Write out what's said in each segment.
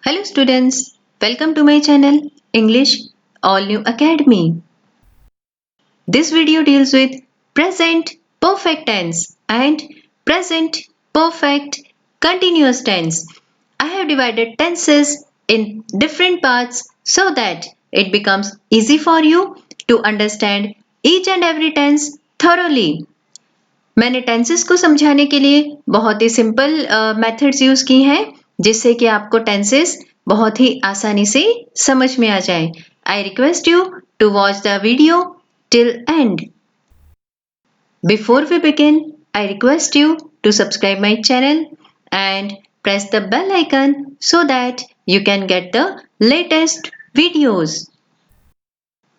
Hello students, welcome to my channel English All New Academy. This video deals with present perfect tense and present perfect continuous tense. I have divided tenses in different parts so that it becomes easy for you to understand each and every tense thoroughly. मैंने tenses को समझाने के लिए बहुत ही simple methods use की हैं जिससे कि आपको टेंसेस बहुत ही आसानी से समझ में आ जाए. I request you to watch the video till end. Before we begin, I request you to subscribe my channel and press the bell icon so that you can get the latest videos.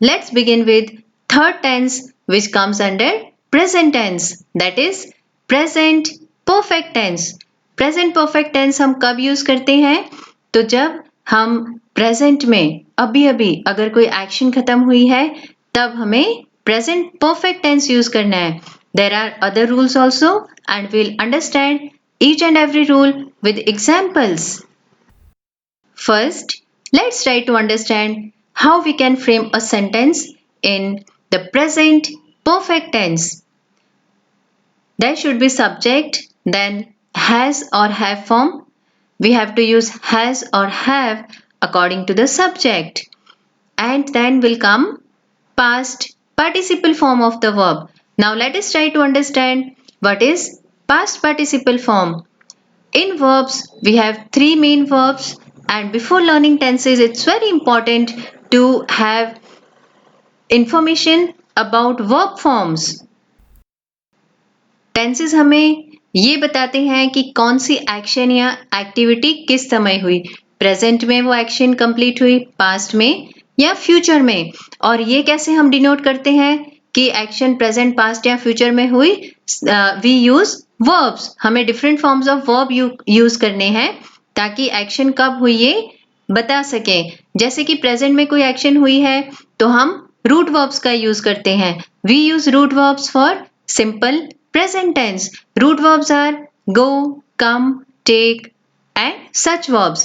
Let's begin with third tense which comes under present tense, that is present perfect tense. Present perfect tense हम कब use करते हैं? तो जब हम present में अभी अगर कोई एक्शन खत्म हुई है तब हमें present perfect tense यूज करना है. There are other rules also and we'll understand each and every rule with examples. First, let's try to understand how we can frame a sentence in the present perfect tense. There should be subject, then has or have form. We have to use has or have according to the subject. And then will come past participle form of the verb. Now let us try to understand what is past participle form. In verbs, we have three main verbs, and before learning tenses, it's very important to have information about verb forms. Tenses हमें ये बताते हैं कि कौन सी action या activity किस समय हुई. प्रेजेंट में वो एक्शन कंप्लीट हुई, पास्ट में या फ्यूचर में. और ये कैसे हम डिनोट करते हैं कि एक्शन प्रेजेंट, पास्ट या फ्यूचर में हुई? We use verbs. हमें different forms of verb use करने हैं ताकि एक्शन कब हुई ये बता सकें. जैसे कि प्रेजेंट में कोई एक्शन हुई है तो हम रूट वर्ब्स का यूज करते हैं. We use root verbs for simple present tense. Root verbs are go, come, take and such verbs.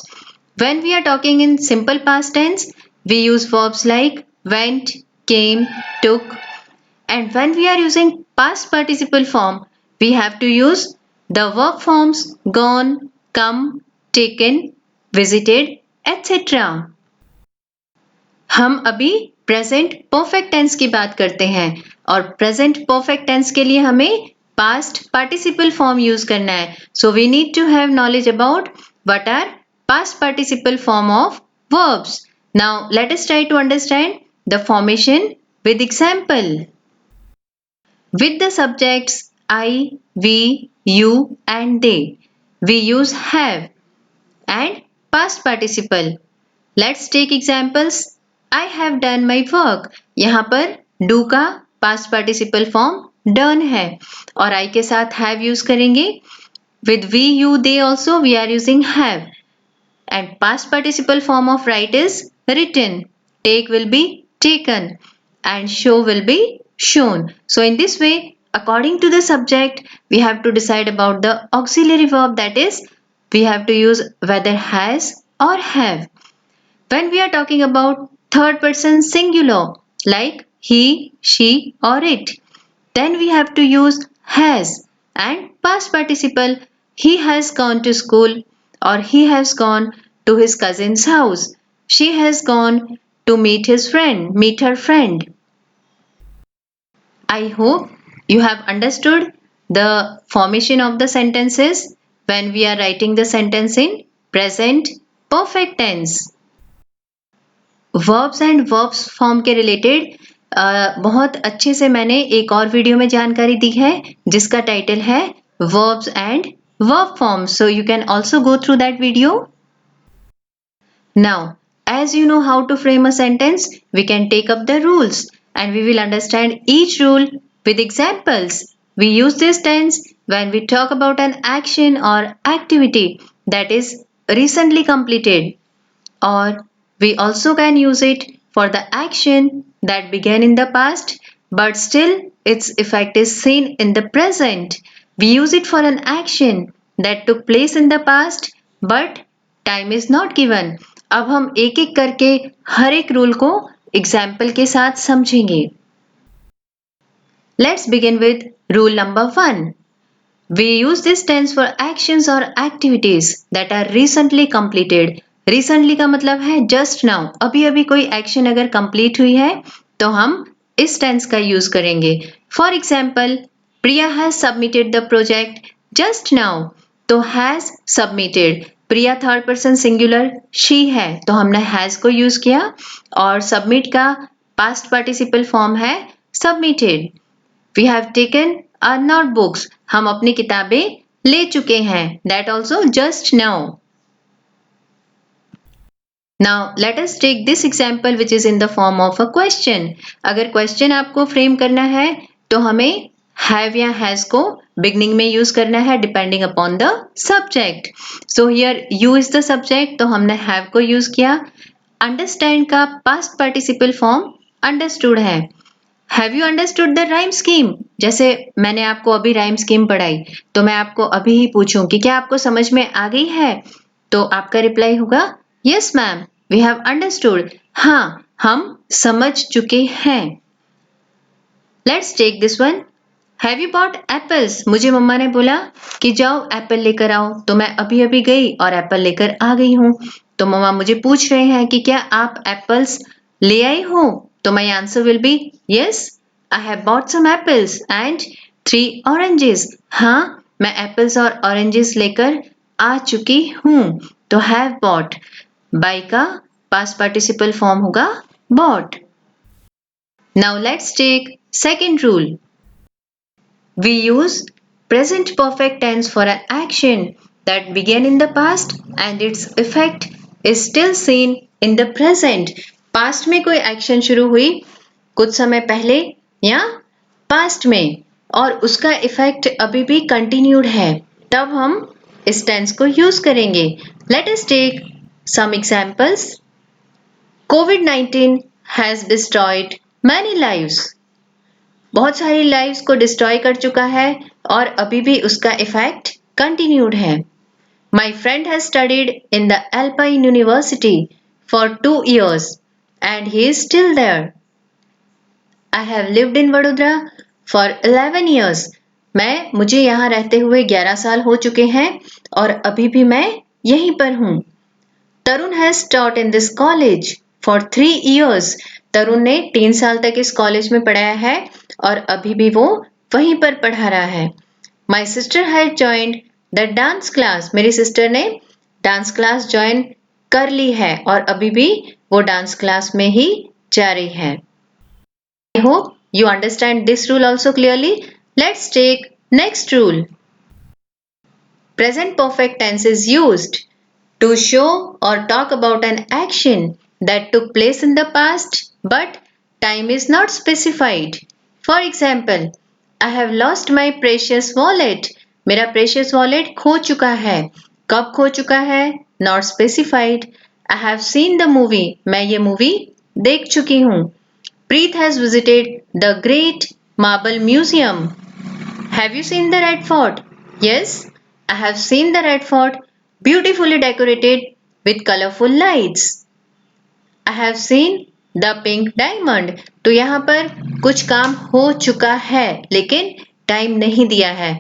When we are talking in simple past tense, we use verbs like went, came, took. And when we are using past participle form, we have to use the verb forms gone, come, taken, visited, etc. हम अभी present perfect tense की बात करते हैं और present perfect tense के लिए हमें पास्ट पार्टिसिपल फॉर्म यूज करना है. So we need to have knowledge about what are past participle form of verbs. Now let us try to understand the formation with example. With the subjects I, we, you and they, we use have and past participle. Let's take examples. I have done my work. यहाँ पर do का past participle form done है और I के साथ have use करेंगे. With we, you, they also we are using have. And past participle form of write is written. Take will be taken and show will be shown. So in this way, according to the subject, we have to decide about the auxiliary verb, that is we have to use whether has or have. When we are talking about third person singular like he, she or it, then we have to use has and past participle. He has gone to school or he has gone to his cousin's house. She has gone to meet her friend. I hope you have understood the formation of the sentences when we are writing the sentence in present perfect tense. Verbs and verbs form के related बहुत अच्छे से मैंने एक और video में जानकारी दी है जिसका टाइटल है verbs and verb forms. So you can also go through that video. Now as you know how to frame a sentence, we can take up the rules and we will understand each rule with examples. We use this tense when we talk about an action or activity that is recently completed, or we also can use it for the action that began in the past but still its effect is seen in the present. We use it for an action that took place in the past but time is not given. अब हम एक एक करके हर एक rule को example के साथ समझेंगे। Let's begin with rule number 1. We use this tense for actions or activities that are recently completed. Recently का मतलब है just now. अभी अभी कोई action अगर complete हुई है तो हम इस tense का use करेंगे. For example, Priya has submitted the project just now. तो has submitted. Priya third person singular she है तो हमने has को use किया और submit का past participle form है submitted. We have taken our notebooks. हम अपनी किताबें ले चुके हैं. That also just now. Now let us take this example which is in the form of a question. अगर question आपको frame करना है तो हमें have या has को beginning में use करना है depending upon the subject. So here you is the subject तो हमने have को use किया. Understand का past participle form understood है. Have you understood the rhyme scheme? जैसे मैंने आपको अभी rhyme scheme पढ़ाई तो मैं आपको अभी ही पूछूं कि क्या आपको समझ में आ गई है तो आपका रिप्लाई होगा Yes ma'am, we have understood. हाँ, हम समझ चुके हैं. Let's take this one. Have you bought apples? मुझे मम्मा ने बोला कि जाओ एप्पल लेकर आओ तो मैं अभी अभी गई और एप्पल लेकर आ गई हूँ. तो मम्मा मुझे पूछ रहे हैं कि क्या आप एप्पल्स ले आई हो तो my answer will be yes, I have bought some apples and 3 oranges. हाँ, मैं एप्पल्स और ऑरेंजेस लेकर आ चुकी हूँ. तो have bought. Buy का past participle form होगा bought. Now let's take second rule. We use present perfect tense for an action that began in the past and its effect is still seen in the present. Past में कोई action शुरू हुई कुछ समय पहले या past में और उसका effect अभी भी continued है तब हम इस tense को use करेंगे. Let us take some examples. COVID-19 has destroyed many lives. बहुत सारी लाइव्स को डिस्ट्रॉय कर चुका है और अभी भी उसका इफेक्ट कंटिन्यूड है. My friend has studied in the Alpine university for 2 years and he is still there. I have lived in Vadodara for 11 years. मुझे यहाँ रहते हुए 11 साल हो चुके हैं और अभी भी मैं यहीं पर हूँ. Tarun has taught in this college for 3 years. Tarun ने 3 साल तक इस कॉलेज में पढ़ाया है और अभी भी वो वहीं पर पढ़ा रहा है. My sister has joined the dance class. मेरी सिस्टर ने डांस क्लास ज्वाइन कर ली है और अभी भी वो डांस क्लास में ही जा रही है. I hope you understand this rule also clearly. Let's take next rule. Present perfect tense is used to show or talk about an action that took place in the past but time is not specified. For example, I have lost my precious wallet. मेरा precious wallet खो चुका है. कब खो चुका है? Not specified. I have seen the movie. मैं ये movie देख चुकी हूँ. Preet has visited the Great Marble Museum. Have you seen the Red Fort? Yes, I have seen the Red Fort, beautifully decorated with colorful lights. I have seen the Pink Diamond. तो यहाँ पर कुछ काम हो चुका है लेकिन time नहीं दिया है.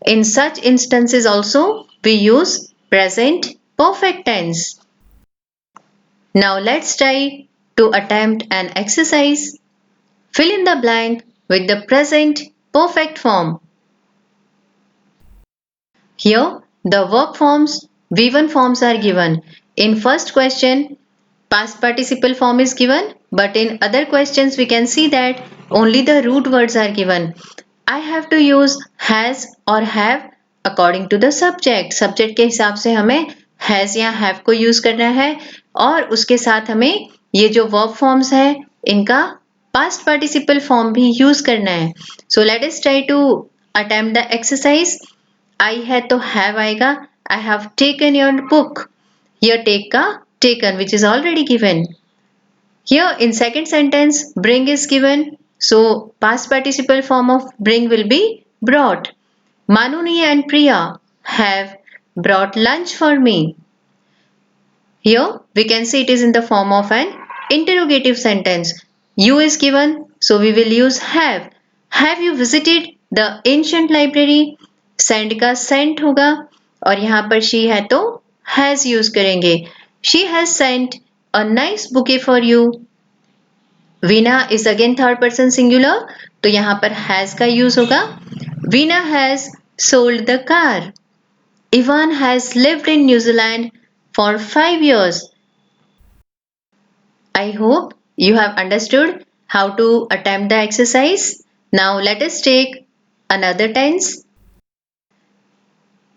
In such instances also we use present perfect tense. Now let's try to attempt an exercise. Fill in the blank with the present perfect form. Here the verb forms V1 forms are given. In first question past participle form is given but in other questions we can see that only the root words are given. I have to use has or have according to the subject. Subject के हिसाब से हमें has या have को use करना है और उसके साथ हमें ये जो verb forms है इनका past participle form भी use करना है. So let us try to attempt the exercise. I है तो have आएगा. I have taken your book. Here take का taken which is already given. Here in second sentence bring is given. So past participle form of bring will be brought. Manuni and Priya have brought lunch for me. Here we can see it is in the form of an interrogative sentence. You is given, so we will use have. Have you visited the ancient library? Send का sent होगा और यहाँ पर she है तो has use करेंगे. She has sent a nice bouquet for you. Veena is again third person singular, तो यहाँ पर has का use होगा. Veena has sold the car. Ivan has lived in New Zealand for 5 years. I hope you have understood how to attempt the exercise. Now let us take another tense.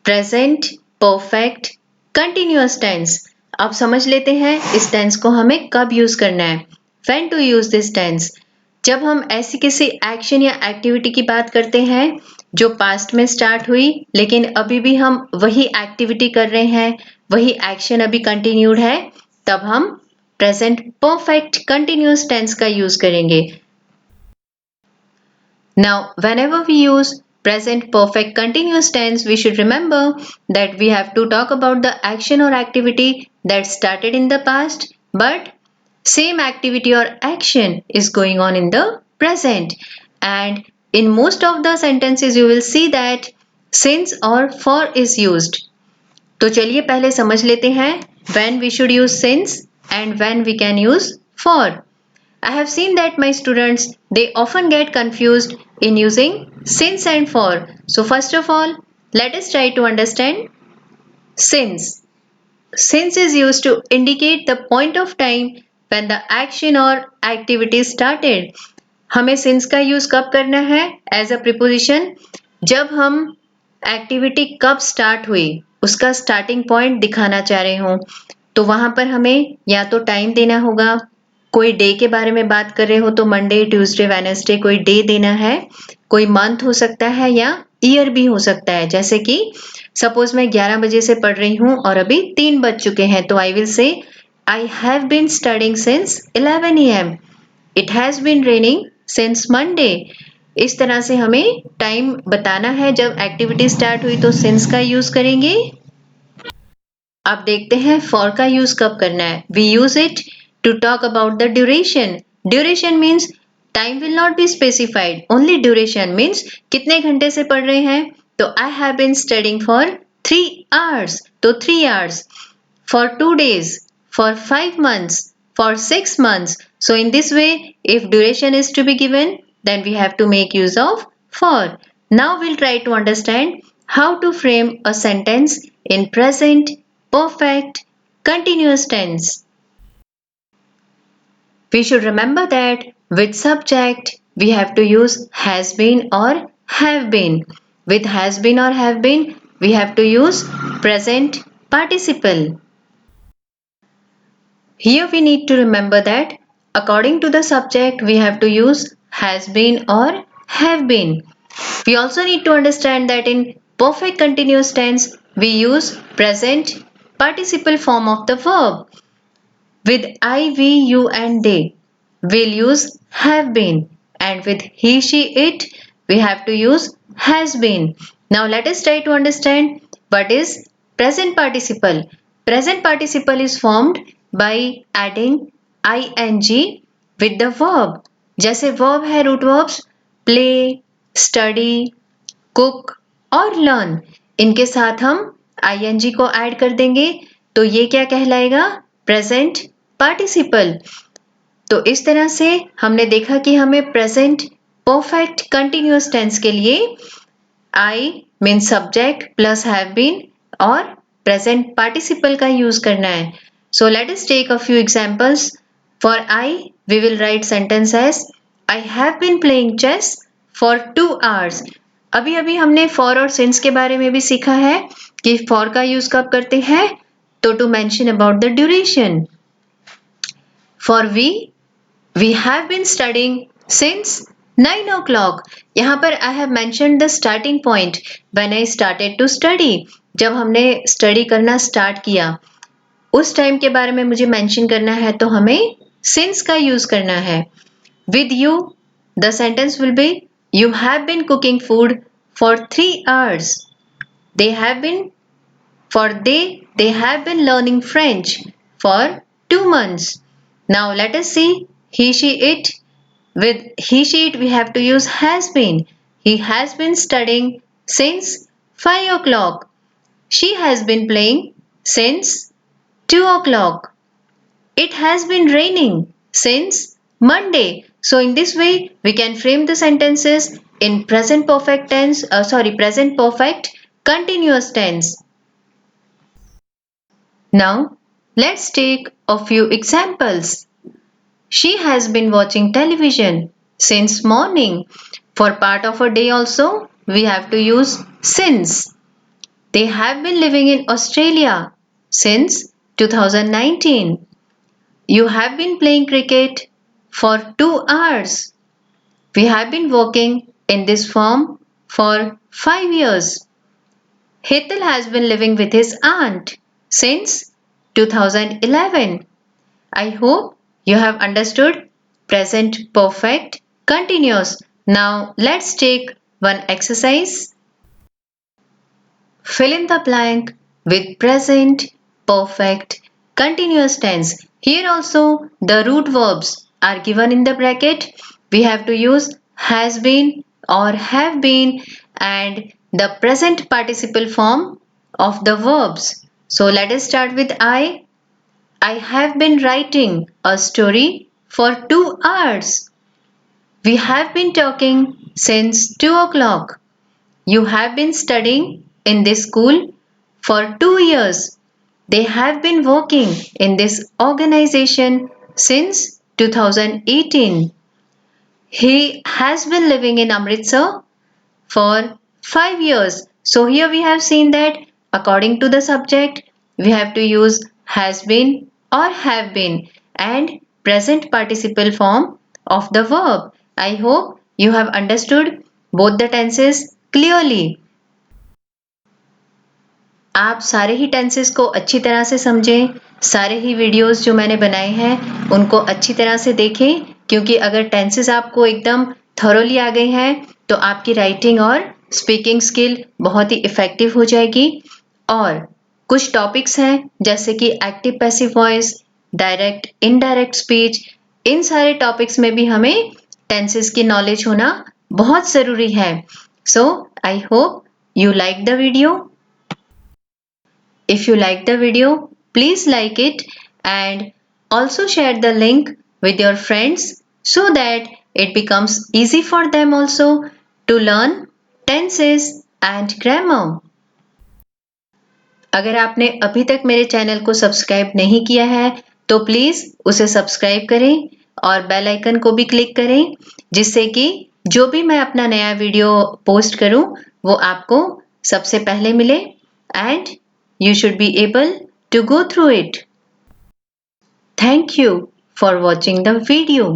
Present, perfect, continuous tense. अब समझ लेते हैं इस tense को हमें कब use करना है. When to use this tense? जब हम ऐसी किसी एक्शन या एक्टिविटी की बात करते हैं जो पास्ट में स्टार्ट हुई लेकिन अभी भी हम वही एक्टिविटी कर रहे हैं, वही एक्शन अभी कंटिन्यूड है, तब हम प्रेजेंट परफेक्ट कंटिन्यूअस टेंस का यूज करेंगे. Now, whenever we use present perfect continuous tense, we should remember that we have to talk about the action or activity that started in the past, but same activity or action is going on in the present. And in most of the sentences, you will see that since or for is used. तो चलिए पहले समझ लेते हैं when we should use since and when we can use for. I have seen that my students they often get confused in using since and for. So first of all, let us try to understand since. Since is used to indicate the point of time when the action or activity started. हमें since का use कब करना है as a preposition? जब हम activity कब start हुई उसका स्टार्टिंग पॉइंट दिखाना चाह रहे हो, तो वहां पर हमें या तो टाइम देना होगा. कोई डे के बारे में बात कर रहे हो तो मंडे, ट्यूसडे, वेडनेसडे कोई डे देना है. कोई मंथ हो सकता है या ईयर भी हो सकता है. जैसे कि सपोज मैं 11 बजे से पढ़ रही हूँ और अभी 3 बज चुके हैं, तो I will say I have been studying since 11 AM. It has been raining since Monday. इस तरह से हमें टाइम बताना है. जब एक्टिविटी स्टार्ट हुई तो सिंस का यूज करेंगे. अब देखते हैं फॉर का यूज कब करना है. We use it to talk about the duration. Duration means time will not be specified, only duration means कितने घंटे से पढ़ रहे हैं. तो I have been studying for 3 hours, तो 3 hours. For 2 days, for 5 months, for 6 months. So in this way, if duration is to be given, then we have to make use of for. Now we'll try to understand how to frame a sentence in present, perfect, continuous tense. We should remember that with subject, we have to use has been or have been. With has been or have been, we have to use present participle. Here we need to remember that according to the subject we have to use has been or have been. We also need to understand that in perfect continuous tense we use present participle form of the verb. With I, we, you and they we'll use have been, and with he, she, it we have to use has been. Now let us try to understand what is present participle. Present participle is formed by adding ing with the verb. जैसे verb है root verbs play, study, cook और learn. इनके साथ हम ing को add कर देंगे तो ये क्या कहलाएगा? Present participle. तो इस तरह से हमने देखा कि हमें प्रेजेंट परफेक्ट कंटिन्यूअस टेंस के लिए I mean subject plus have been और प्रेजेंट पार्टिसिपल का यूज करना है. So let us take a few examples. For I we will write sentence as I have been playing chess for 2 hours. अभी अभी हमने for और since के बारे में भी सीखा है कि फॉर का यूज कब करते हैं, तो to mention about the duration. For we have been studying since 9 o'clock. यहाँ पर I have mentioned the starting point when I started to study. जब हमने स्टडी करना स्टार्ट किया उस टाइम के बारे में मुझे मेंशन करना है तो हमें since का यूज करना है. With you, the sentence will be you have been cooking food for 3 hours. They have been for they have been learning French for 2 months. Now let us see he, she, it. With he, she, it we have to use has been. He has been studying since 5 o'clock. She has been playing since 2 o'clock. It has been raining since Monday. So in this way we can frame the sentences in present perfect tense, present perfect continuous tense. Now let's take a few examples. She has been watching television since morning. For part of a day also we have to use since. They have been living in Australia since 2019. You have been playing cricket for 2 hours. We have been working in this firm for 5 years. Hetal has been living with his aunt since 2011. I hope you have understood present perfect continuous. Now let's take one exercise. Fill in the blank with present perfect continuous tense. Here also the root verbs are given in the bracket. We have to use has been or have been and the present participle form of the verbs. So let us start with I. I have been writing a story for 2 hours. We have been talking since 2 o'clock. You have been studying in this school for 2 years. They have been working in this organization since 2018. He has been living in Amritsar for 5 years. So here we have seen that according to the subject, we have to use has been or have been and present participle form of the verb. I hope you have understood both the tenses clearly. आप सारे ही tenses को अच्छी तरह से समझें, सारे ही videos जो मैंने बनाए हैं उनको अच्छी तरह से देखें, क्योंकि अगर टेंसेस आपको एकदम थॉरोली आ गए हैं तो आपकी राइटिंग और स्पीकिंग स्किल बहुत ही इफेक्टिव हो जाएगी। और कुछ टॉपिक्स हैं जैसे कि active passive voice, direct indirect speech, इन सारे टॉपिक्स में भी हमें टेंसेस की नॉलेज होना बहुत ज़रूरी है। So I hope you like the video. If you like the video, please like it and also share the link with your friends so that it becomes easy for them also to learn tenses and grammar. अगर आपने अभी तक मेरे channel को subscribe नहीं किया है तो प्लीज़ उसे सब्सक्राइब करें और बेल आइकन को भी क्लिक करें, जिससे कि जो भी मैं अपना नया वीडियो पोस्ट करूं वो आपको सबसे पहले मिले and you should be able to go through it. Thank you for watching the video.